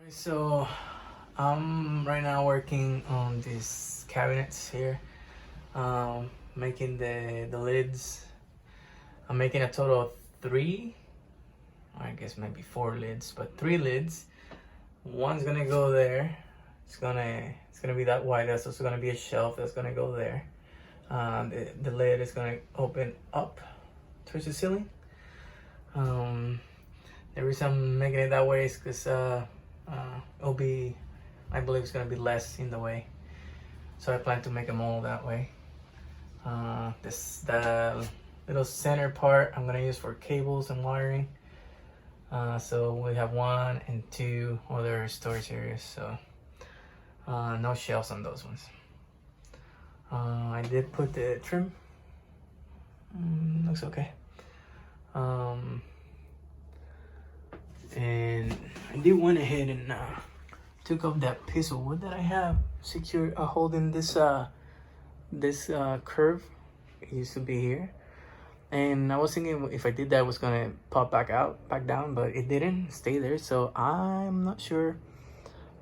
So I'm right now working on these cabinets here, making the lids. I'm making a total of three, I guess maybe four lids, but three lids. One's gonna go there. It's gonna be that wide. That's also gonna be a shelf that's gonna go there. The lid is gonna open up towards the ceiling. The reason I'm making it that way is because it'll be, I believe it's gonna be less in the way. So I plan to make them all that way. The little center part I'm gonna use for cables and wiring. So we have one and two other storage areas. So no shelves on those ones. I did put the trim. Looks okay. And I did went ahead and took off that piece of wood that I have secured, holding this curve. It used to be here, and I was thinking if I did that, it was gonna pop back down, but it didn't. Stay there. So I'm not sure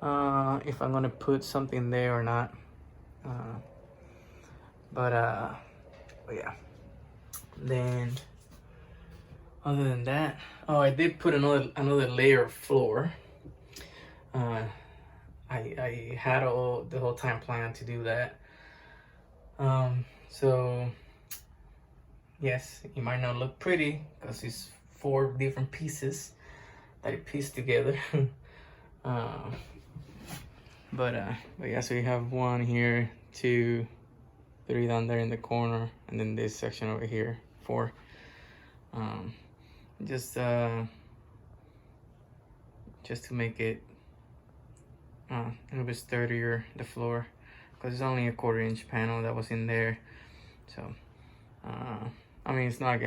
if I'm gonna put something there or not. But yeah. Then other than that, oh, I did put another layer of floor. I had the whole time planned to do that. So yes, it might not look pretty because it's four different pieces that it pieced together. But yeah, so you have one here, two, three down there in the corner, and then this section over here, four. Just to make it a little bit sturdier, the floor, because it's only a 1/4 inch panel that was in there. So I mean, it's not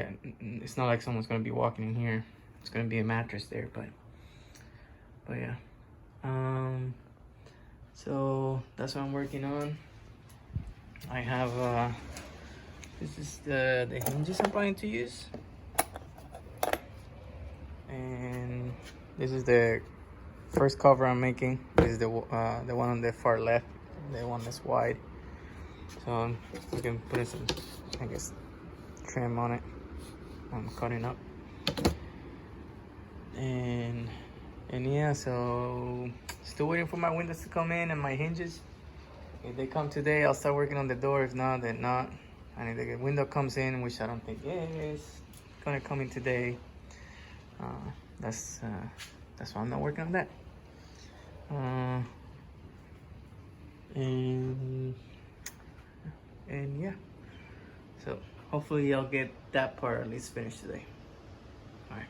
like someone's gonna be walking in here. It's gonna be a mattress there, but yeah. So that's what I'm working on. I have this is the hinges I'm planning to use, and this is the first cover I'm making. This is the one on the far left, the one that's wide. So we can put some, I guess, trim on it. I'm cutting up, and yeah. So still waiting for my windows to come in and my hinges. If they come today, I'll start working on the door. If not, then not. And if the window comes in, which I don't think is gonna come in today, that's why I'm not working on that. And yeah, so hopefully I'll get that part at least finished today. All right.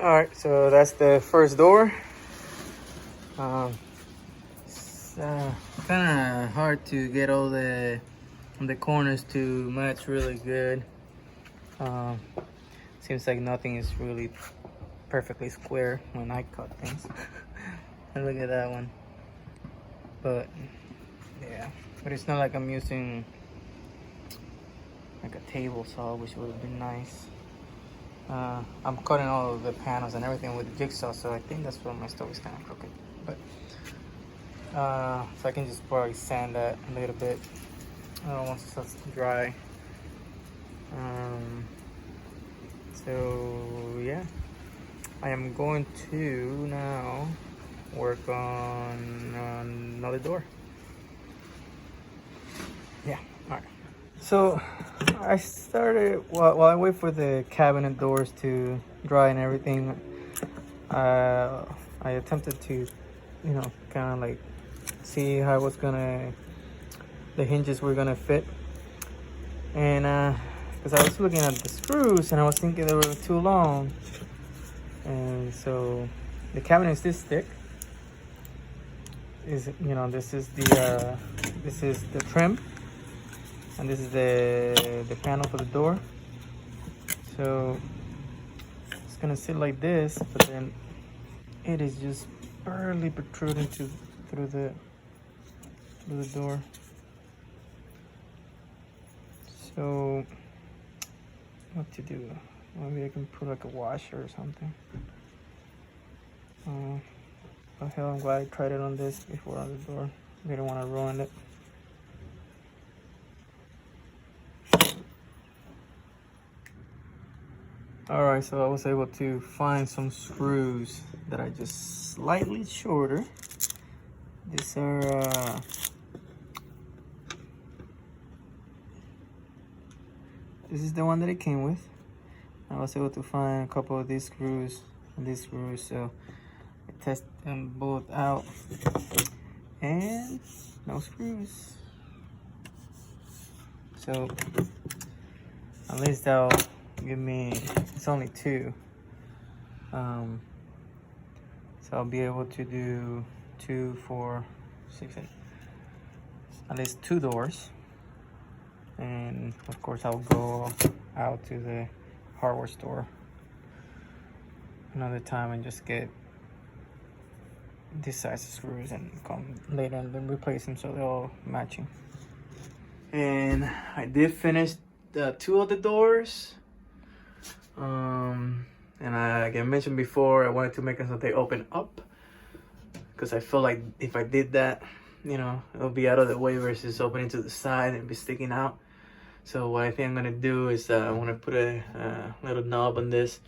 All right, so that's the first door. It's kind of hard to get all the corners to match really good. Seems like nothing is really perfectly square when I cut things. And look at that one. But yeah, but it's not like I'm using like a table saw, which would have been nice. I'm cutting all of the panels and everything with the jigsaw, so I think that's why my stove is kind of crooked. But so I can just probably sand that a little bit once it starts to dry. So yeah, I am going to now work on another door. Yeah, all right. So I started, while I wait for the cabinet doors to dry and everything, I attempted to, you know, kind of like see how the hinges were gonna fit. And because I was looking at the screws and I was thinking they were too long. And so the cabinet is this thick. This is the trim. And this is the panel for the door. So it's gonna sit like this, but then it is just barely protruding through the door. So what to do? Maybe I can put like a washer or something. But hell, I'm glad I tried it on this before on the door. I didn't want to ruin it. Alright, so I was able to find some screws that are just slightly shorter. These are this is the one that it came with. I was able to find a couple of these screws and these screws, so I tested them both out and no screws. So at least that'll give me, it's only two, so I'll be able to do 2, 4, 6, 8, at least 2 doors. And of course I'll go out to the hardware store another time and just get this size of screws and come later and then replace them so they're all matching. And I did finish the 2 of the doors. And like I mentioned before, I wanted to make them so they open up, because I feel like if I did that, you know, it'll be out of the way versus opening to the side and be sticking out. So what I think I'm gonna do is I want to put a little knob on this.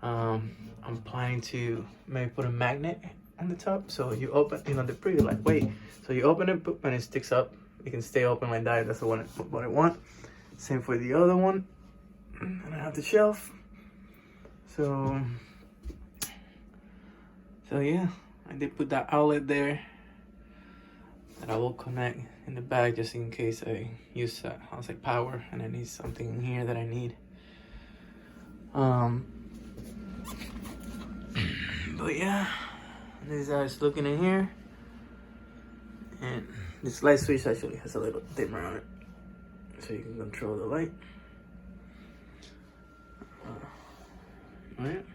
I'm planning to maybe put a magnet on the top, so you open, you know, they're pretty lightweight, so you open it and it sticks up. It can stay open like that. That's what I want. Same for the other one. And I have the shelf. So yeah, I did put that outlet there that I will connect in the back just in case I use outside power and I need something in here that I need. But yeah, this is how it's looking in here. And this light switch actually has a little dimmer on it, so you can control the light. Alright.